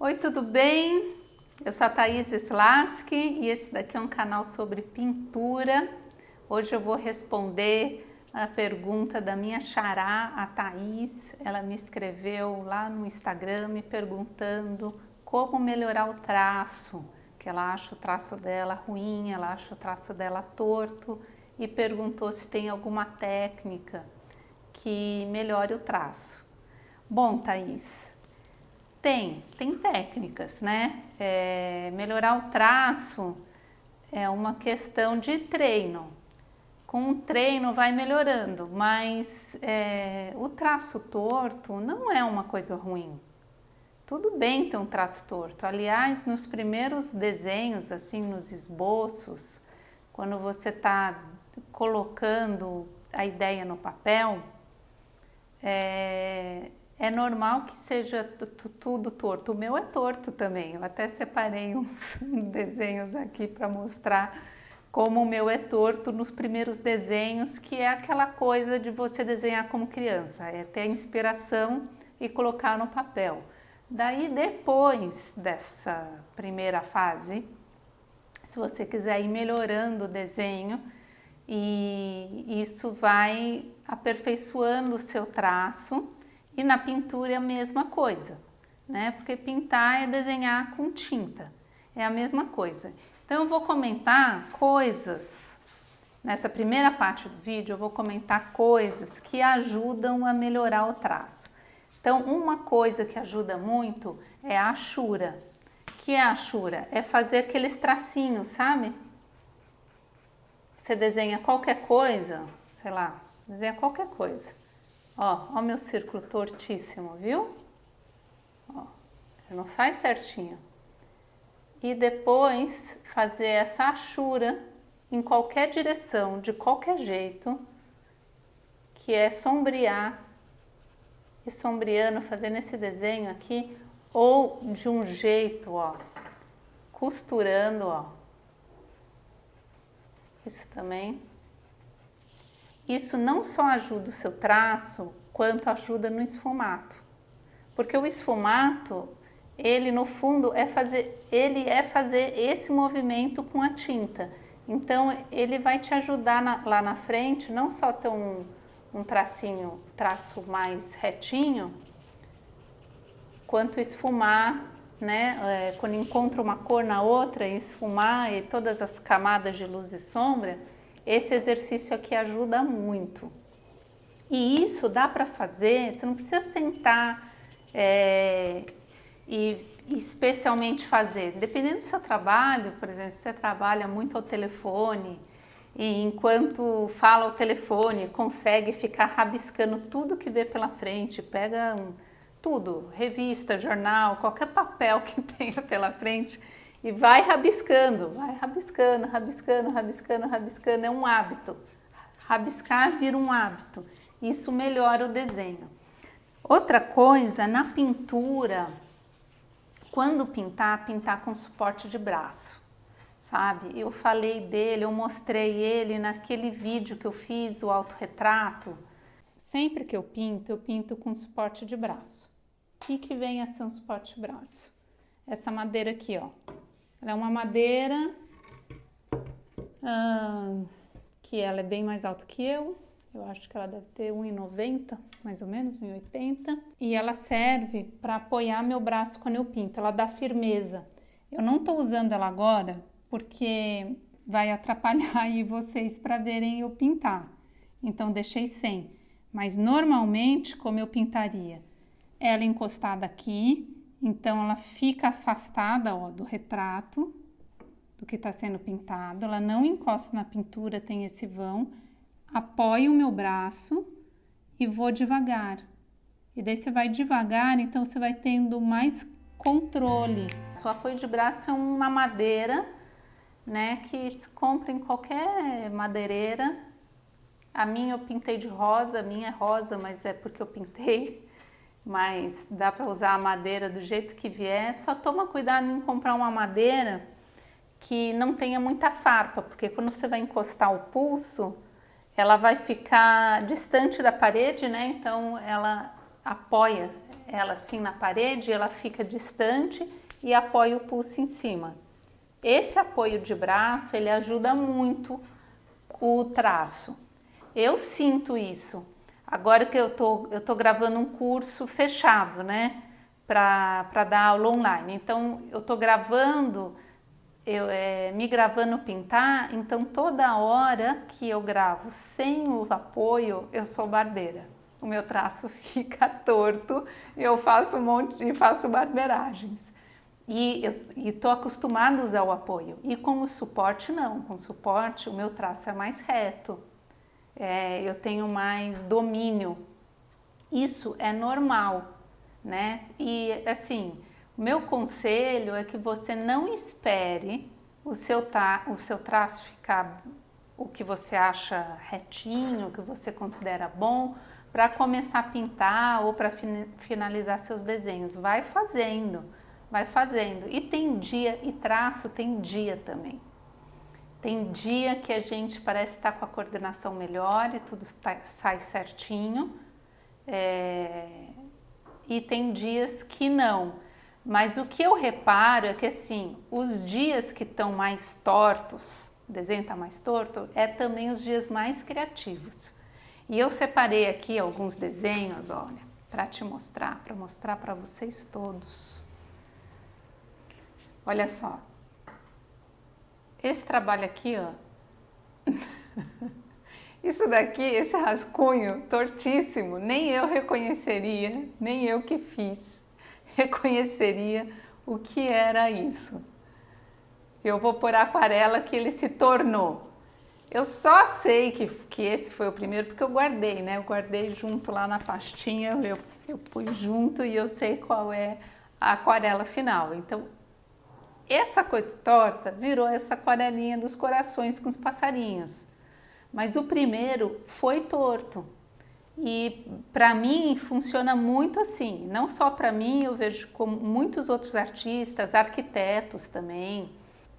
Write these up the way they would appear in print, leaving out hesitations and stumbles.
Oi, tudo bem? Eu sou a Thaís Slaski e esse daqui é um canal sobre pintura. Hoje eu vou responder a pergunta da minha xará, a Thaís. Ela me escreveu lá no Instagram me perguntando como melhorar o traço, que ela acha o traço dela ruim, ela acha o traço dela torto e perguntou se tem alguma técnica que melhore o traço. Bom, Thaís, tem técnicas, né? Melhorar o traço é uma questão de treino. Com o treino vai melhorando, mas o traço torto não é uma coisa ruim. Tudo bem ter um traço torto. Aliás, nos primeiros desenhos, assim, nos esboços, quando você está colocando a ideia no papel, é normal que seja tudo torto. O meu é torto também. Eu até separei uns desenhos aqui para mostrar como o meu é torto nos primeiros desenhos, que é aquela coisa de você desenhar como criança, é ter a inspiração e colocar no papel. Daí, depois dessa primeira fase, se você quiser ir melhorando o desenho, e isso vai aperfeiçoando o seu traço. E na pintura é a mesma coisa, né? Porque pintar é desenhar com tinta, é a mesma coisa. Então eu vou comentar coisas, nessa primeira parte do vídeo eu vou comentar coisas que ajudam a melhorar o traço. Então uma coisa que ajuda muito é a achura. O que é a achura? É fazer aqueles tracinhos, sabe? Você desenha qualquer coisa, sei lá, desenha qualquer coisa. Ó meu círculo tortíssimo, viu? Ó, não sai certinho. E depois fazer essa achura em qualquer direção, de qualquer jeito, que é sombrear e sombreando, fazendo esse desenho aqui, ou de um jeito, ó, costurando, ó. Isso também. Isso não só ajuda o seu traço, quanto ajuda no esfumato. Porque o esfumato, ele no fundo é fazer esse movimento com a tinta. Então ele vai te ajudar lá na frente, não só ter um traço mais retinho, quanto esfumar, né? Quando encontra uma cor na outra, esfumar e todas as camadas de luz e sombra. Esse exercício aqui ajuda muito. E isso dá para fazer, você não precisa sentar e especialmente fazer. Dependendo do seu trabalho, por exemplo, se você trabalha muito ao telefone e enquanto fala ao telefone consegue ficar rabiscando tudo que vê pela frente, pega tudo, revista, jornal, qualquer papel que tenha pela frente, e vai rabiscando, rabiscando, é um hábito. Rabiscar vira um hábito, isso melhora o desenho. Outra coisa, na pintura, quando pintar com suporte de braço, sabe? Eu falei dele, eu mostrei ele naquele vídeo que eu fiz, o autorretrato. Sempre que eu pinto com suporte de braço. O que vem a ser um suporte de braço? Essa madeira aqui, ó. Ela é uma madeira que ela é bem mais alta que eu acho que ela deve ter 1,90, mais ou menos, 1,80. E ela serve para apoiar meu braço quando eu pinto, ela dá firmeza. Eu não estou usando ela agora porque vai atrapalhar aí vocês para verem eu pintar, então deixei sem. Mas normalmente, como eu pintaria? Ela encostada aqui, então ela fica afastada, ó, do retrato, do que está sendo pintado, ela não encosta na pintura, tem esse vão, apoio o meu braço e vou devagar. E daí você vai devagar, então você vai tendo mais controle. O apoio de braço é uma madeira, né, que se compra em qualquer madeireira. A minha eu pintei de rosa, a minha é rosa, mas é porque eu pintei. Mas dá para usar a madeira do jeito que vier, só toma cuidado em comprar uma madeira que não tenha muita farpa, porque quando você vai encostar o pulso, ela vai ficar distante da parede, né? Então ela apoia, ela assim na parede, ela fica distante e apoio o pulso em cima. Esse apoio de braço, ele ajuda muito o traço. Eu sinto isso. Agora que eu tô gravando um curso fechado, né? Para dar aula online. Então, eu tô gravando, me gravando pintar, então toda hora que eu gravo sem o apoio, eu sou barbeira. O meu traço fica torto, eu faço faço barbeiragens. E estou acostumada a usar o apoio. E com o suporte, não. Com o suporte, o meu traço é mais reto. Eu tenho mais domínio. Isso é normal, né? E, assim, o meu conselho é que você não espere o seu traço ficar o que você acha retinho, o que você considera bom, para começar a pintar ou para finalizar seus desenhos. Vai fazendo. Vai fazendo. E tem dia, e traço tem dia também. Tem dia que a gente parece estar com a coordenação melhor e tudo sai certinho. E tem dias que não. Mas o que eu reparo é que assim, os dias que estão mais tortos, o desenho está mais torto, é também os dias mais criativos. E eu separei aqui alguns desenhos, olha, para te mostrar, para vocês todos. Olha só, esse trabalho aqui, ó, isso daqui, esse rascunho tortíssimo, nem eu reconheceria, nem eu que fiz, reconheceria o que era isso. Eu vou pôr a aquarela que ele se tornou. Eu só sei que esse foi o primeiro porque eu guardei, né? Eu guardei junto lá na pastinha, eu pus junto e eu sei qual é a aquarela final. Então, essa coisa torta virou essa aquarelinha dos corações com os passarinhos. Mas o primeiro foi torto. E para mim funciona muito assim. Não só para mim, eu vejo como muitos outros artistas, arquitetos também.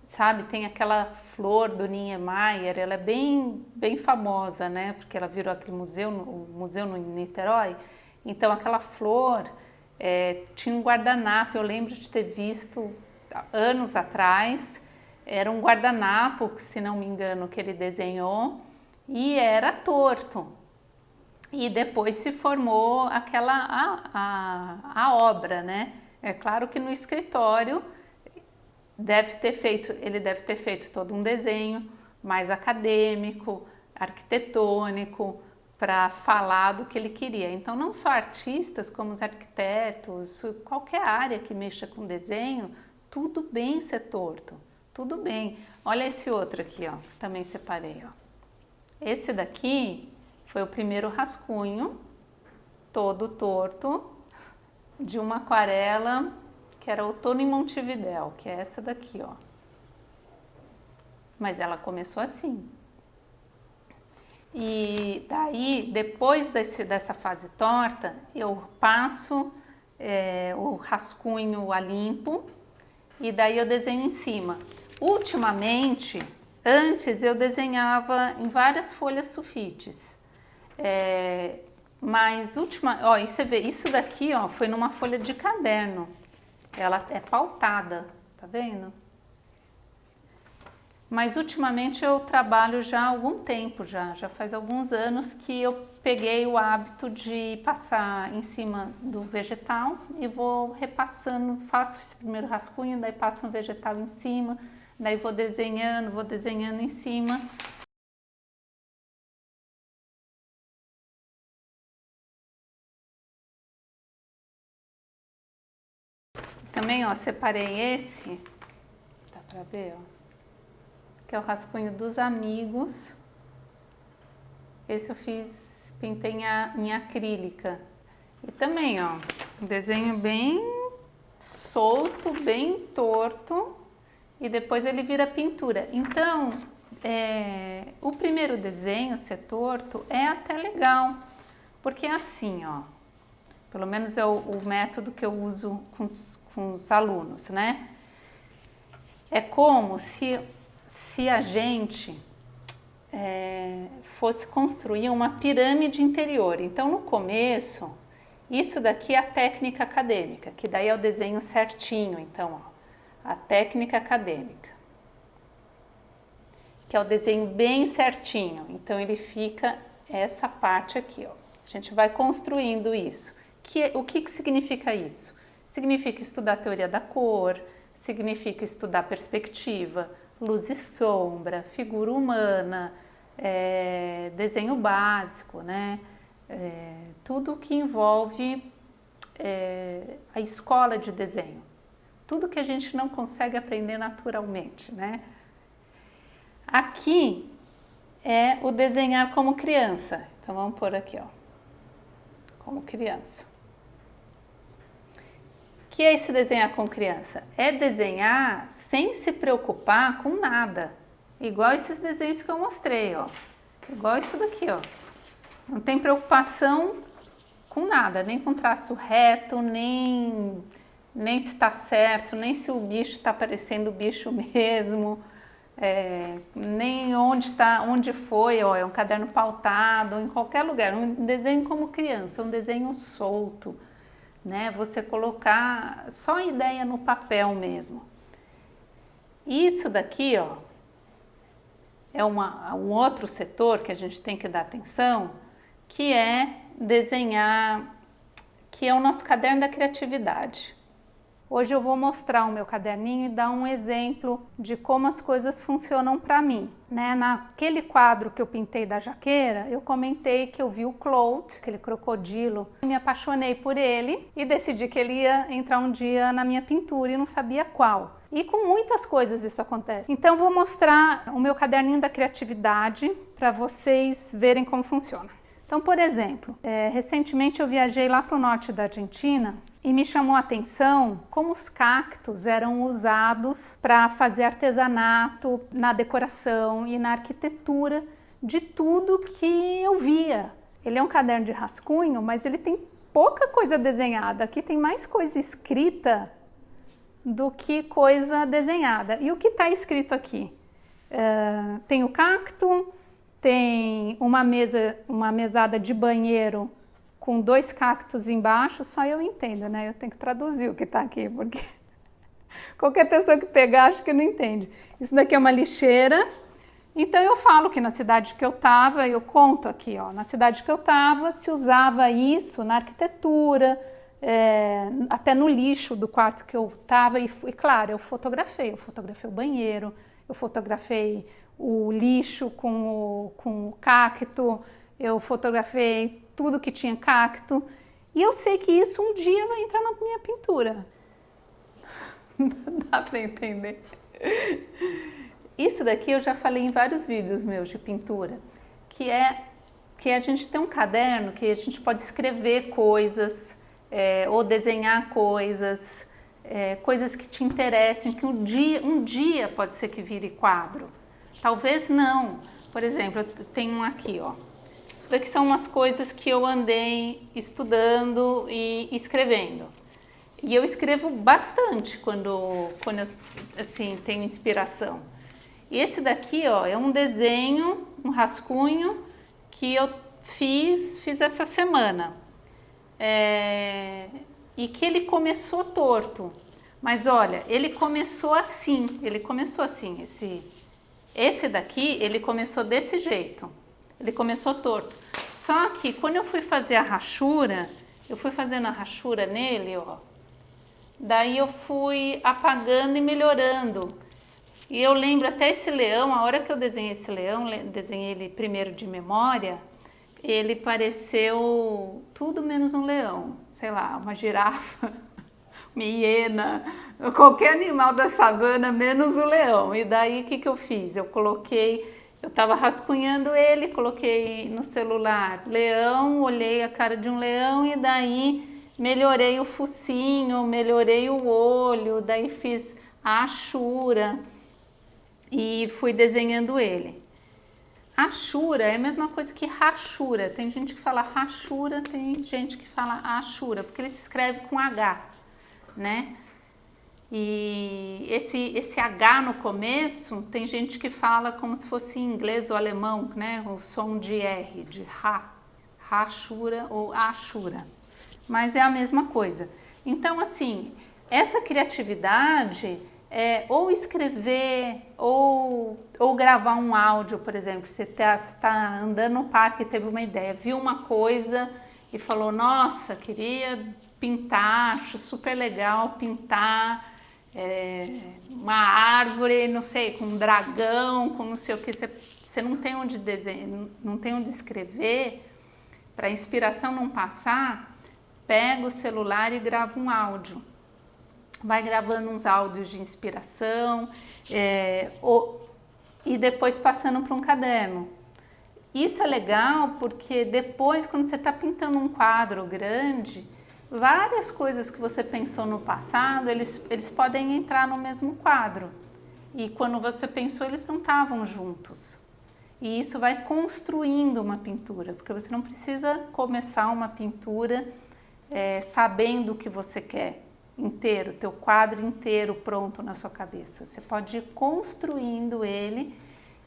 Sabe, tem aquela flor do Niemeyer, ela é bem famosa, né? Porque ela virou aquele museu, o museu no Niterói. Então aquela flor tinha um guardanapo, eu lembro de ter visto anos atrás, era um guardanapo, se não me engano, que ele desenhou e era torto. E depois se formou a obra, né? É claro que no escritório ele deve ter feito todo um desenho mais acadêmico, arquitetônico, para falar do que ele queria. Então, não só artistas, como os arquitetos, qualquer área que mexa com desenho, tudo bem ser torto, tudo bem. Olha esse outro aqui, ó, também separei, ó. Esse daqui foi o primeiro rascunho, todo torto, de uma aquarela que era Outono em Montevidéu, que é essa daqui, ó. Mas ela começou assim. E daí, depois dessa fase torta, eu passo o rascunho a limpo e daí eu desenho em cima. Ultimamente, antes eu desenhava em várias folhas sulfites. Mas ó, e você vê, isso daqui, ó, foi numa folha de caderno. Ela é pautada, tá vendo? Mas ultimamente eu trabalho já há algum tempo, já faz alguns anos que eu peguei o hábito de passar em cima do vegetal e vou repassando, faço esse primeiro rascunho, daí passo um vegetal em cima, daí vou desenhando em cima. Também, ó, separei esse, dá pra ver, ó, que é o rascunho dos amigos. Esse eu pintei em acrílica. E também, ó, um desenho bem solto, bem torto, e depois ele vira pintura. Então, o primeiro desenho ser torto é até legal, porque é assim, ó, pelo menos é o método que eu uso com os alunos, né? É como se a gente fosse construir uma pirâmide interior. Então, no começo, Isso daqui é a técnica acadêmica, que daí é o desenho certinho, então, ó, a técnica acadêmica, que é o desenho bem certinho, então ele fica essa parte aqui, ó. A gente vai construindo isso. O que significa isso? Significa estudar a teoria da cor, significa estudar perspectiva, luz e sombra, figura humana, desenho básico, né? Tudo que envolve a escola de desenho, tudo que a gente não consegue aprender naturalmente, né? Aqui é o desenhar como criança, então vamos pôr aqui, ó, como criança. O que é esse desenhar com criança? É desenhar sem se preocupar com nada, igual esses desenhos que eu mostrei, ó, igual isso daqui, ó. Não tem preocupação com nada, nem com traço reto, nem se está certo, nem se o bicho está parecendo bicho mesmo, nem onde foi, ó, é um caderno pautado, em qualquer lugar, um desenho como criança, um desenho solto, né? Você colocar só a ideia no papel mesmo. Isso daqui, ó, é um outro setor que a gente tem que dar atenção, que é desenhar, que é o nosso caderno da criatividade. Hoje eu vou mostrar o meu caderninho e dar um exemplo de como as coisas funcionam para mim, né? Naquele quadro que eu pintei da jaqueira, eu comentei que eu vi o Claude, aquele crocodilo, e me apaixonei por ele e decidi que ele ia entrar um dia na minha pintura e não sabia qual. E com muitas coisas isso acontece. Então vou mostrar o meu caderninho da criatividade para vocês verem como funciona. Então, por exemplo, recentemente eu viajei lá para o norte da Argentina e me chamou a atenção como os cactos eram usados para fazer artesanato na decoração e na arquitetura de tudo que eu via. Ele é um caderno de rascunho, mas ele tem pouca coisa desenhada. Aqui tem mais coisa escrita do que coisa desenhada. E o que está escrito aqui? Tem o cacto, tem uma mesada de banheiro com 2 cactos embaixo, só eu entendo, né? Eu tenho que traduzir o que está aqui, porque qualquer pessoa que pegar acho que não entende. Isso daqui é uma lixeira, então eu falo que na cidade que eu estava, eu conto aqui, ó, na cidade que eu estava se usava isso na arquitetura, até no lixo do quarto que eu estava, e claro, eu fotografei o banheiro, eu fotografei o lixo com o cacto, eu fotografei tudo que tinha cacto, e eu sei que isso um dia vai entrar na minha pintura. Dá para entender? Isso daqui eu já falei em vários vídeos meus de pintura, que a gente tem um caderno que a gente pode escrever coisas, ou desenhar coisas, coisas que te interessem, que um dia pode ser que vire quadro. Talvez não. Por exemplo, eu tenho um aqui, ó. Isso daqui são umas coisas que eu andei estudando e escrevendo. E eu escrevo bastante quando eu assim, tenho inspiração. E esse daqui, ó, é um desenho, um rascunho que eu fiz essa semana. E que ele começou torto. Mas olha, ele começou assim. Esse daqui, ele começou desse jeito, ele começou torto. Só que quando eu fui fazer a rachura, eu fui fazendo a rachura nele, ó, daí eu fui apagando e melhorando. E eu lembro até esse leão, a hora que eu desenhei esse leão, desenhei ele primeiro de memória, ele pareceu tudo menos um leão, sei lá, uma girafa, uma hiena, qualquer animal da savana menos o leão. E daí o que eu fiz? Eu estava rascunhando ele, coloquei no celular leão, olhei a cara de um leão e daí melhorei o focinho, melhorei o olho, daí fiz a achura e fui desenhando ele. Achura é a mesma coisa que rachura. Tem gente que fala rachura, tem gente que fala achura, porque ele se escreve com H, né? E esse H no começo, tem gente que fala como se fosse em inglês ou alemão, né? O som de R, de rachura ou achura. mas é a mesma coisa. Então, assim, essa criatividade é ou escrever ou gravar um áudio, por exemplo. Você está andando no parque e teve uma ideia, viu uma coisa e falou, nossa, queria pintar, acho super legal pintar uma árvore, não sei, com um dragão, com não sei o que. Você não tem onde desenhar, não tem onde escrever, para a inspiração não passar, pega o celular e grava um áudio. Vai gravando uns áudios de inspiração e depois passando para um caderno. Isso é legal porque depois, quando você está pintando um quadro grande, várias coisas que você pensou no passado, eles podem entrar no mesmo quadro. E quando você pensou, eles não estavam juntos. E isso vai construindo uma pintura, porque você não precisa começar uma pintura sabendo o que você quer inteiro, teu quadro inteiro pronto na sua cabeça. Você pode ir construindo ele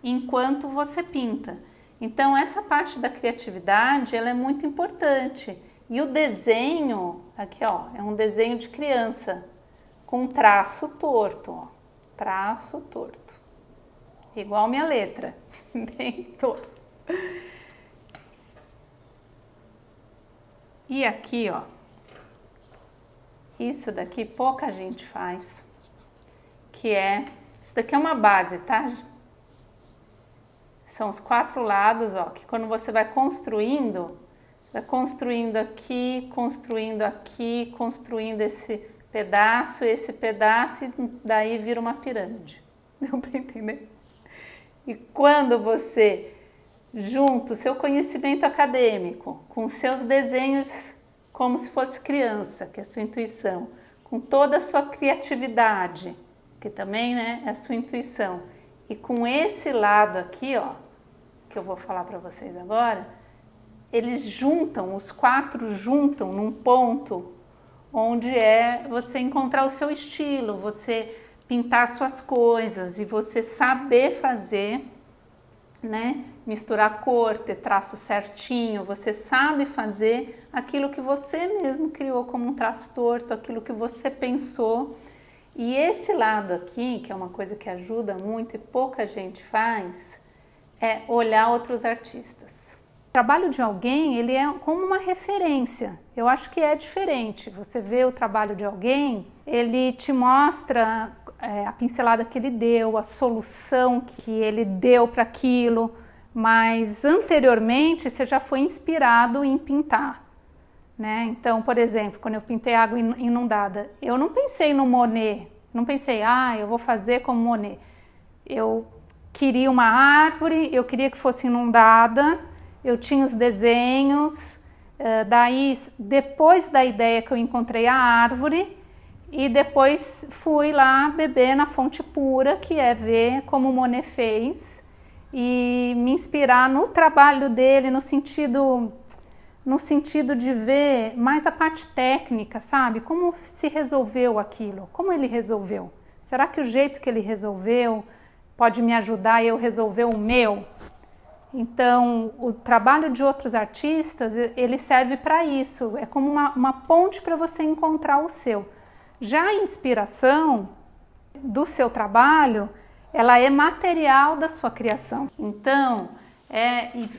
enquanto você pinta. Então essa parte da criatividade, ela é muito importante. E o desenho, aqui ó, é um desenho de criança com traço torto, ó, traço torto, igual minha letra, bem torto. E aqui ó, isso daqui pouca gente faz, que isso daqui é uma base, tá? São os 4 lados, ó, que quando você vai construindo aqui, construindo esse pedaço, e daí vira uma pirâmide. Deu para entender? E quando você junta o seu conhecimento acadêmico com os seus desenhos como se fosse criança, que é a sua intuição, com toda a sua criatividade, que também, né, é a sua intuição, e com esse lado aqui, ó, que eu vou falar para vocês agora, eles juntam, os 4 juntam num ponto onde você encontrar o seu estilo, você pintar suas coisas e você saber fazer, né? Misturar cor, ter traço certinho, você sabe fazer aquilo que você mesmo criou como um traço torto, aquilo que você pensou. E esse lado aqui, que é uma coisa que ajuda muito e pouca gente faz, é olhar outros artistas. O trabalho de alguém, ele é como uma referência. Eu acho que é diferente. Você vê o trabalho de alguém, ele te mostra a pincelada que ele deu, a solução que ele deu para aquilo, mas anteriormente você já foi inspirado em pintar, né? Então, por exemplo, quando eu pintei água inundada, eu não pensei no Monet, não pensei, eu vou fazer como Monet. Eu queria uma árvore, eu queria que fosse inundada, eu tinha os desenhos, daí depois da ideia que eu encontrei a árvore, e depois fui lá beber na fonte pura, que é ver como o Monet fez, e me inspirar no trabalho dele, no sentido de ver mais a parte técnica, sabe? Como se resolveu aquilo, como ele resolveu. Será que o jeito que ele resolveu pode me ajudar a eu resolver o meu? Então, o trabalho de outros artistas, ele serve para isso, é como uma ponte para você encontrar o seu. Já a inspiração do seu trabalho, ela é material da sua criação. Então,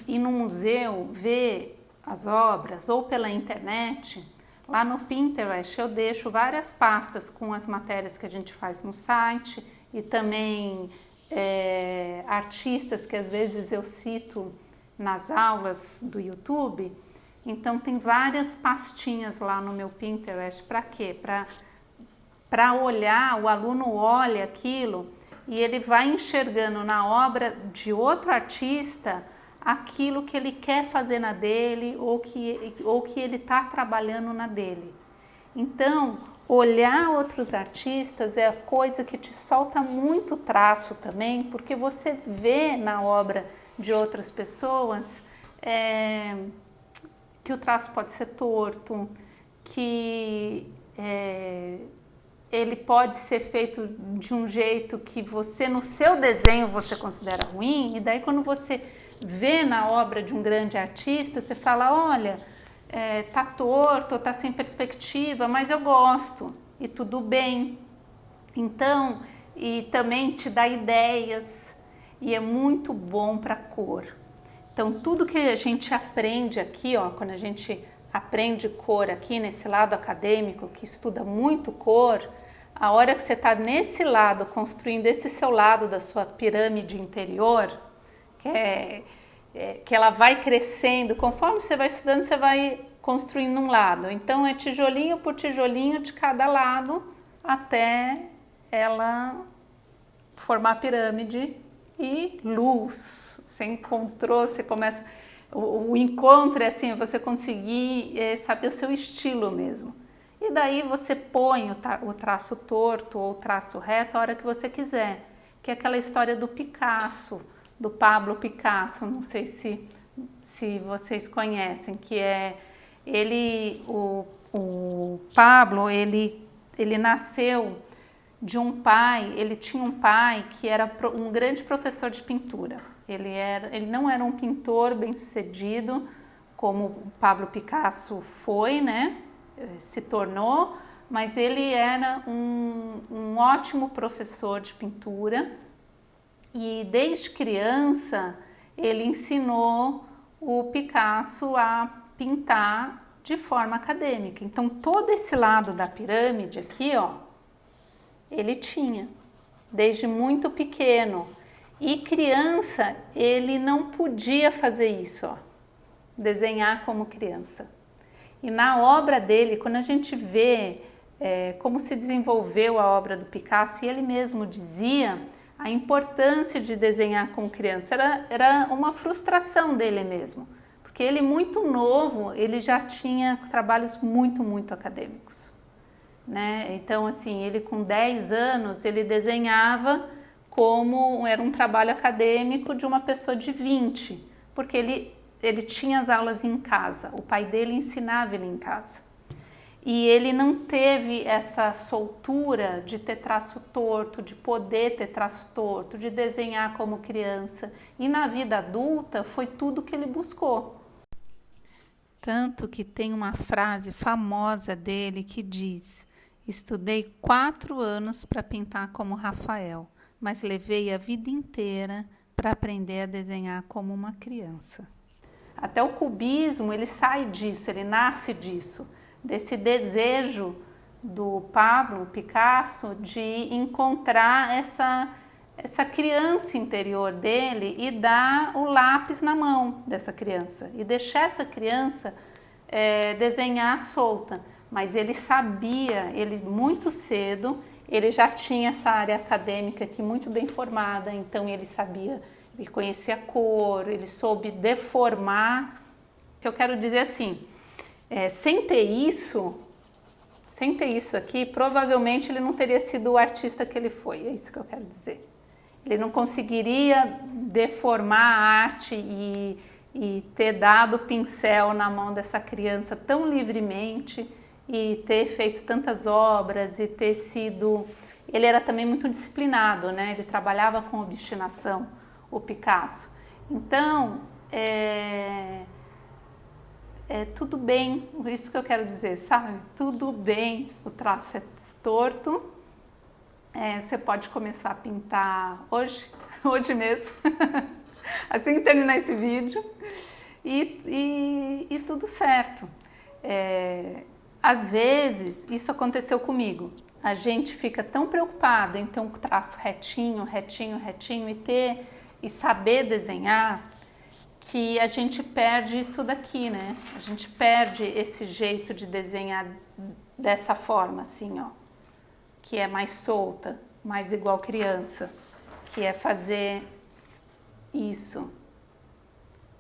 ir no museu, ver as obras, ou pela internet, lá no Pinterest eu deixo várias pastas com as matérias que a gente faz no site e também artistas que às vezes eu cito nas aulas do YouTube. Então tem várias pastinhas lá no meu Pinterest. Para quê? Para olhar, o aluno olha aquilo e ele vai enxergando na obra de outro artista aquilo que ele quer fazer na dele ou que ele está trabalhando na dele. Então, olhar outros artistas é a coisa que te solta muito traço também, porque você vê na obra de outras pessoas que o traço pode ser torto, que ele pode ser feito de um jeito que você, no seu desenho, você considera ruim, e daí quando você vê na obra de um grande artista, você fala, olha, tá torto, tá sem perspectiva, mas eu gosto e tudo bem. Então, e também te dá ideias e é muito bom para cor. Então, tudo que a gente aprende aqui, ó, quando a gente aprende cor aqui nesse lado acadêmico, que estuda muito cor, a hora que você está nesse lado, construindo esse seu lado da sua pirâmide interior, que ela vai crescendo, conforme você vai estudando, você vai construindo um lado. Então é tijolinho por tijolinho de cada lado até ela formar a pirâmide e luz. Você encontrou, você começa... O encontro é assim, você conseguir saber o seu estilo mesmo. E daí você põe o traço torto ou o traço reto a hora que você quiser. Que é aquela história do Picasso, do Pablo Picasso, não sei se vocês conhecem, que é o Pablo, ele nasceu de um pai, ele tinha um pai que era um grande professor de pintura. Ele não era um pintor bem-sucedido, como o Pablo Picasso foi, né? Se tornou, mas ele era um ótimo professor de pintura e desde criança ele ensinou o Picasso a pintar de forma acadêmica. Então todo esse lado da pirâmide aqui, ó, ele tinha desde muito pequeno. E criança, ele não podia fazer isso, ó, desenhar como criança. E na obra dele, quando a gente vê como se desenvolveu a obra do Picasso, e ele mesmo dizia a importância de desenhar como criança, era uma frustração dele mesmo, porque ele muito novo, ele já tinha trabalhos muito acadêmicos, né? Então assim, ele com 10 anos, ele desenhava como era um trabalho acadêmico de uma pessoa de 20, porque ele tinha as aulas em casa, o pai dele ensinava ele em casa. E ele não teve essa soltura de ter traço torto, de poder ter traço torto, de desenhar como criança. E na vida adulta foi tudo que ele buscou. Tanto que tem uma frase famosa dele que diz: estudei 4 anos para pintar como Rafael, mas levei a vida inteira para aprender a desenhar como uma criança. Até o cubismo, ele sai disso, ele nasce disso, desse desejo do Pablo Picasso de encontrar essa criança interior dele e dar o lápis na mão dessa criança e deixar essa criança desenhar solta. Mas ele sabia, ele muito cedo, ele já tinha essa área acadêmica aqui muito bem formada, então ele sabia, ele conhecia a cor, ele soube deformar. Que eu quero dizer assim, sem ter isso aqui, provavelmente ele não teria sido o artista que ele foi, é isso que eu quero dizer. Ele não conseguiria deformar a arte e ter dado o pincel na mão dessa criança tão livremente e ter feito tantas obras e ter sido... Ele era também muito disciplinado, né? Ele trabalhava com obstinação, o Picasso. Então, tudo bem, isso que eu quero dizer, sabe? Tudo bem, o traço é torto, você pode começar a pintar hoje mesmo, assim que terminar esse vídeo, e tudo certo. Às vezes, isso aconteceu comigo, a gente fica tão preocupado em ter um traço retinho e saber desenhar, que a gente perde isso daqui, né? A gente perde esse jeito de desenhar dessa forma, assim, ó, que é mais solta, mais igual criança, que é fazer isso,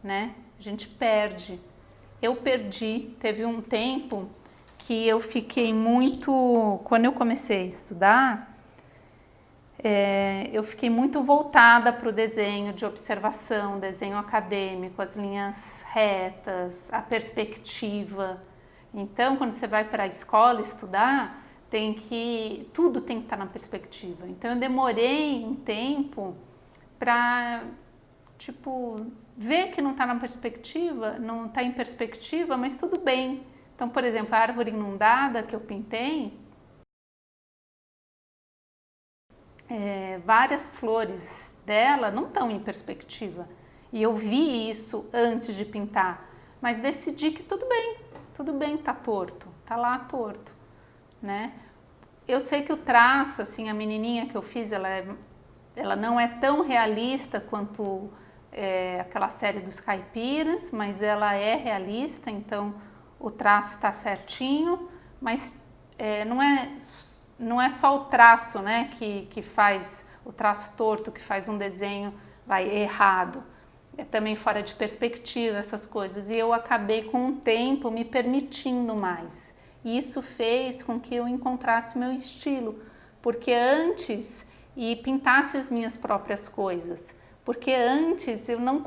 né? A gente perde. Eu perdi, teve um tempo que eu fiquei muito, quando eu comecei a estudar, eu fiquei muito voltada para o desenho de observação, desenho acadêmico, as linhas retas, a perspectiva. Então, quando você vai para a escola estudar, tudo tem que estar na perspectiva. Então, eu demorei um tempo para tipo, vê que não está na perspectiva, não está em perspectiva, mas tudo bem. Então, por exemplo, a árvore inundada que eu pintei, várias flores dela não estão em perspectiva. E eu vi isso antes de pintar, mas decidi que tudo bem, tá torto, tá lá torto, né? Eu sei que o traço, assim, a menininha que eu fiz, ela não é tão realista quanto aquela série dos caipiras, mas ela é realista, então o traço está certinho, mas não é só o traço, né, que faz o traço torto, que faz um desenho errado. É também fora de perspectiva essas coisas. E eu acabei com o tempo me permitindo mais. E isso fez com que eu encontrasse meu estilo, porque antes e pintasse as minhas próprias coisas, porque antes eu não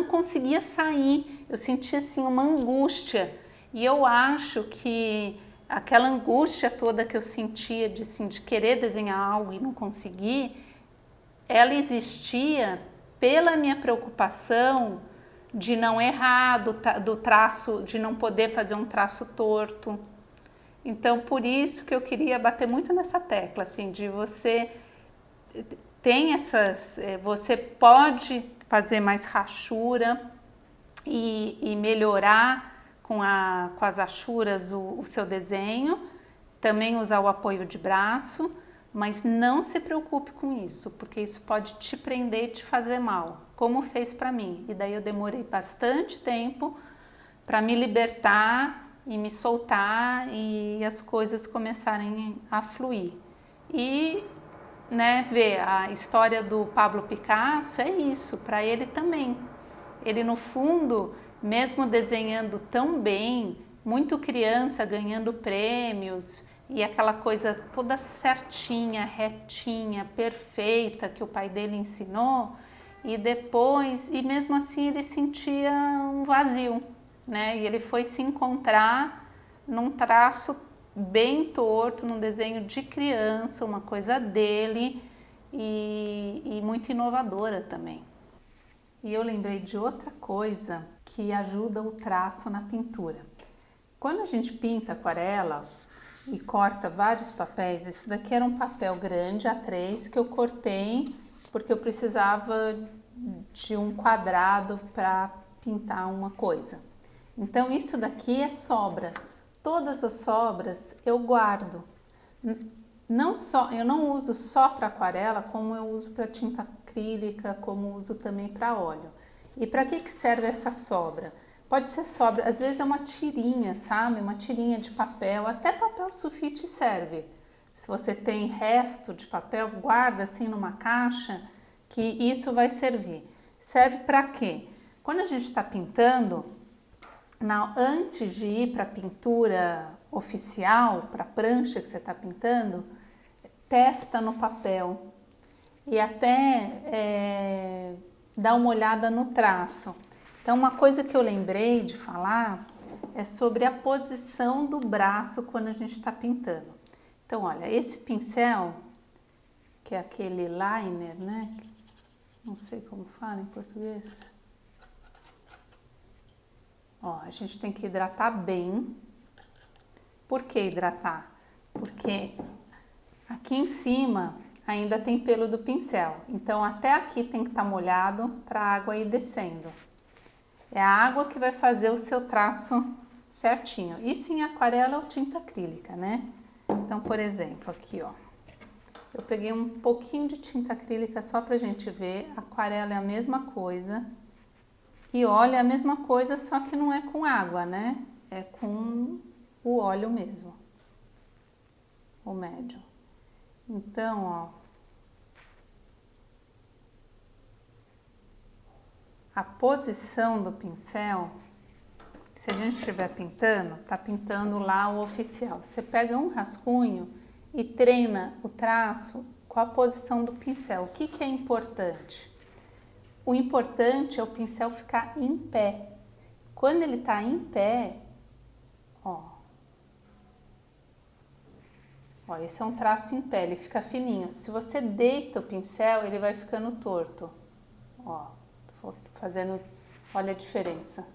conseguia sair, eu sentia assim uma angústia. E eu acho que aquela angústia toda que eu sentia de querer desenhar algo e não conseguir, ela existia pela minha preocupação de não errar, do traço, de não poder fazer um traço torto. Então, por isso que eu queria bater muito nessa tecla, assim, de você você pode fazer mais rachura e melhorar com as achuras o seu desenho, também usar o apoio de braço, mas não se preocupe com isso, porque isso pode te prender e te fazer mal, como fez para mim. E daí eu demorei bastante tempo para me libertar e me soltar e as coisas começarem a fluir. E, né, ver a história do Pablo Picasso é isso, para ele também. Ele, no fundo, mesmo desenhando tão bem, muito criança, ganhando prêmios e aquela coisa toda certinha, retinha, perfeita que o pai dele ensinou, e depois, e mesmo assim ele sentia um vazio, né? E ele foi se encontrar num traço bem torto, num desenho de criança, uma coisa dele e muito inovadora também. E eu lembrei de outra coisa que ajuda o traço na pintura. Quando a gente pinta aquarela e corta vários papéis, isso daqui era um papel grande A3 que eu cortei porque eu precisava de um quadrado para pintar uma coisa. Então isso daqui é sobra. Todas as sobras eu guardo. Eu não uso só para aquarela, como eu uso para tinta acrílica, como uso também para óleo. E para que serve essa sobra? Pode ser sobra, às vezes é uma tirinha, sabe? Uma tirinha de papel, até papel sulfite serve. Se você tem resto de papel, guarda assim numa caixa, que isso vai servir. Serve para quê? Quando a gente está pintando, antes de ir para a pintura oficial, para a prancha que você está pintando, testa no papel e até dá uma olhada no traço. Então, uma coisa que eu lembrei de falar é sobre a posição do braço quando a gente está pintando. Então, olha, esse pincel, que é aquele liner, né? Não sei como fala em português. Ó, a gente tem que hidratar bem. Por que hidratar? Porque aqui em cima ainda tem pelo do pincel, então até aqui tem que estar molhado para a água ir descendo. É a água que vai fazer o seu traço certinho. Isso em aquarela ou tinta acrílica, né? Então, por exemplo, aqui, ó, eu peguei um pouquinho de tinta acrílica só pra gente ver. Aquarela é a mesma coisa. E óleo é a mesma coisa, só que não é com água, né? É com o óleo mesmo, o médio. Então, ó, a posição do pincel, se a gente estiver pintando, tá pintando lá o oficial. Você pega um rascunho e treina o traço com a posição do pincel. O que que é importante? O importante é o pincel ficar em pé. Quando ele tá em pé, ó, esse é um traço em pé, ele fica fininho. Se você deita o pincel, ele vai ficando torto. Ó, tô fazendo, olha a diferença.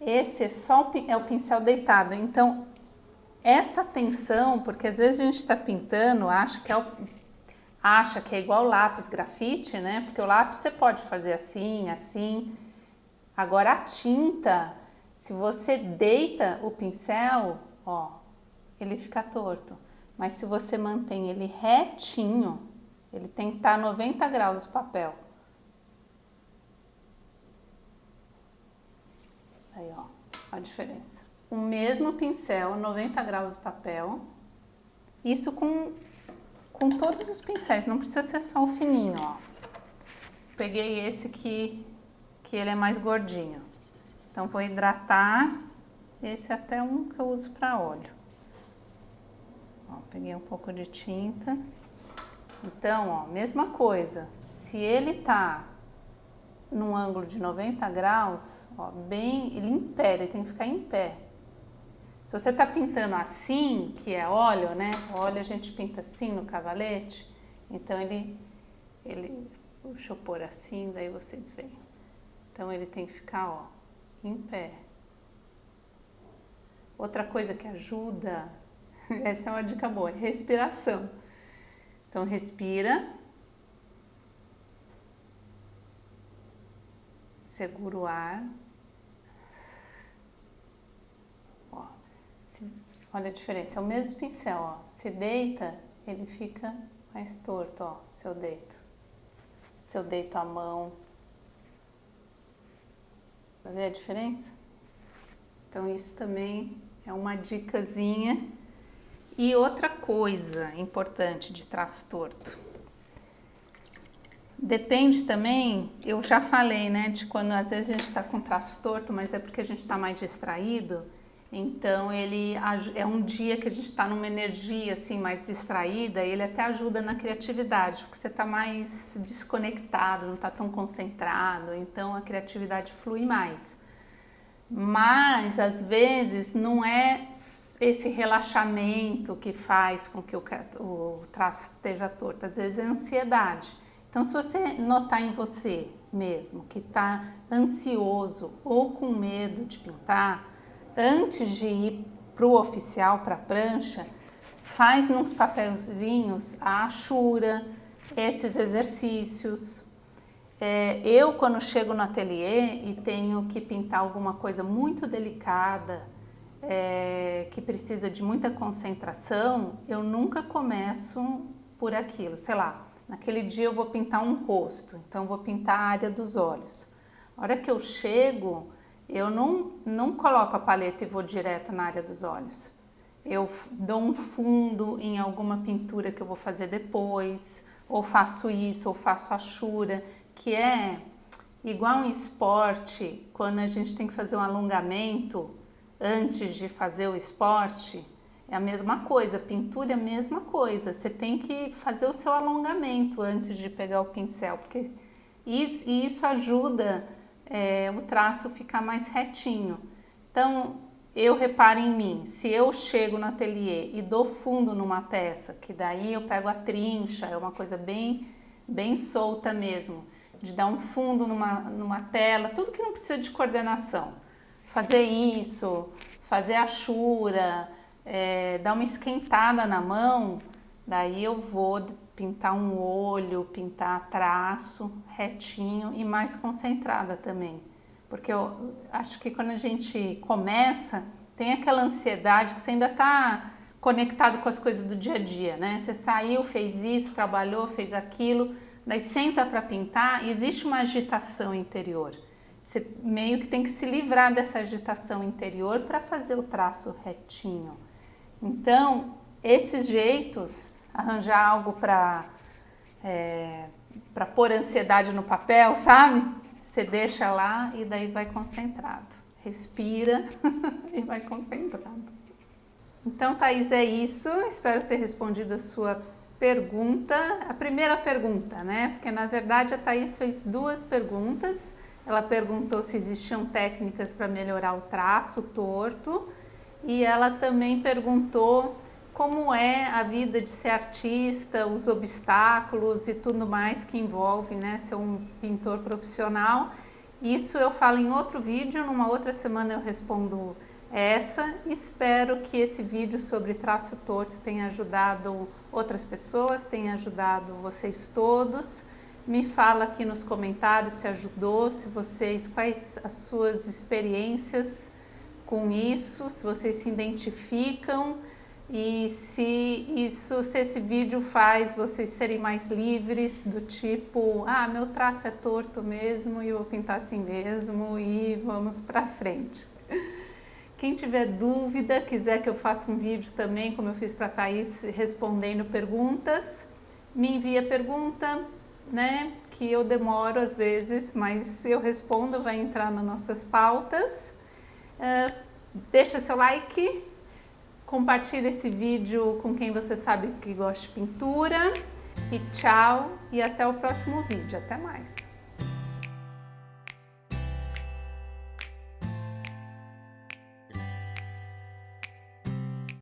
Esse é o pincel deitado, então essa tensão, porque às vezes a gente está pintando, acha que é igual lápis grafite, né? Porque o lápis você pode fazer assim, assim. Agora a tinta, se você deita o pincel, ó, ele fica torto. Mas se você mantém ele retinho, ele tem que estar a 90 graus do papel. Aí, ó, a diferença. O mesmo pincel, 90 graus do papel. Isso com todos os pincéis, não precisa ser só o fininho, ó. Peguei esse que ele é mais gordinho. Então, vou hidratar. Esse é até um que eu uso para óleo. Ó, peguei um pouco de tinta. Então, ó, mesma coisa. Se ele tá num ângulo de 90 graus, ó, ele em pé, ele tem que ficar em pé. Se você tá pintando assim, que é óleo, né? Óleo a gente pinta assim no cavalete. Então, deixa eu pôr assim, daí vocês veem. Então, ele tem que ficar, ó, em pé. Outra coisa que ajuda, essa é uma dica boa, é respiração. Então, respira. Segura o ar. Ó, olha a diferença, é o mesmo pincel, ó. Se deita, ele fica mais torto, ó, se eu deito a mão. Vai ver a diferença? Então, isso também é uma dicasinha. E outra coisa importante de traço torto. Depende também, eu já falei, né, de quando às vezes a gente está com traço torto, mas é porque a gente está mais distraído. Então, ele é um dia que a gente está numa energia assim mais distraída, e ele até ajuda na criatividade, porque você está mais desconectado, não está tão concentrado, então a criatividade flui mais. Mas, às vezes, não é esse relaxamento que faz com que o traço esteja torto, às vezes é ansiedade. Então, se você notar em você mesmo que está ansioso ou com medo de pintar, antes de ir para o oficial, para a prancha, faz nos papelzinhos a achura, esses exercícios. Eu, quando chego no ateliê e tenho que pintar alguma coisa muito delicada, que precisa de muita concentração, eu nunca começo por aquilo. Sei lá, naquele dia eu vou pintar um rosto, então vou pintar a área dos olhos. A hora que eu chego, eu não coloco a paleta e vou direto na área dos olhos. Eu dou um fundo em alguma pintura que eu vou fazer depois, ou faço isso, ou faço achura, que é igual um esporte, quando a gente tem que fazer um alongamento antes de fazer o esporte, é a mesma coisa, pintura é a mesma coisa, você tem que fazer o seu alongamento antes de pegar o pincel, porque isso ajuda o traço ficar mais retinho. Então, eu reparo em mim, se eu chego no ateliê e dou fundo numa peça, que daí eu pego a trincha, é uma coisa bem, bem solta mesmo, de dar um fundo numa tela, tudo que não precisa de coordenação. Fazer isso, fazer achura, dar uma esquentada na mão, daí eu vou pintar um olho, pintar traço retinho e mais concentrada também. Porque eu acho que quando a gente começa, tem aquela ansiedade que você ainda está conectado com as coisas do dia a dia, né? Você saiu, fez isso, trabalhou, fez aquilo, daí senta para pintar e existe uma agitação interior. Você meio que tem que se livrar dessa agitação interior para fazer o traço retinho. Então, esses jeitos, arranjar algo para pôr ansiedade no papel, sabe? Você deixa lá e daí vai concentrado. Respira e vai concentrado. Então, Thaís, é isso. Espero ter respondido a sua pergunta. A primeira pergunta, né? Porque, na verdade, a Thaís fez duas perguntas. Ela perguntou se existiam técnicas para melhorar o traço torto. E ela também perguntou como é a vida de ser artista, os obstáculos e tudo mais que envolve, né, ser um pintor profissional. Isso eu falo em outro vídeo, numa outra semana eu respondo essa. Espero que esse vídeo sobre traço torto tenha ajudado outras pessoas, tenha ajudado vocês todos. Me fala aqui nos comentários se ajudou, se vocês, quais as suas experiências com isso, se vocês se identificam e se esse vídeo faz vocês serem mais livres, do tipo, ah, meu traço é torto mesmo e eu vou pintar assim mesmo e vamos pra frente. Quem tiver dúvida, quiser que eu faça um vídeo também, como eu fiz para a Thaís, respondendo perguntas, me envia pergunta, né, que eu demoro às vezes, mas eu respondo, vai entrar nas nossas pautas. Deixa seu like, compartilha esse vídeo com quem você sabe que gosta de pintura e tchau e até o próximo vídeo. Até mais!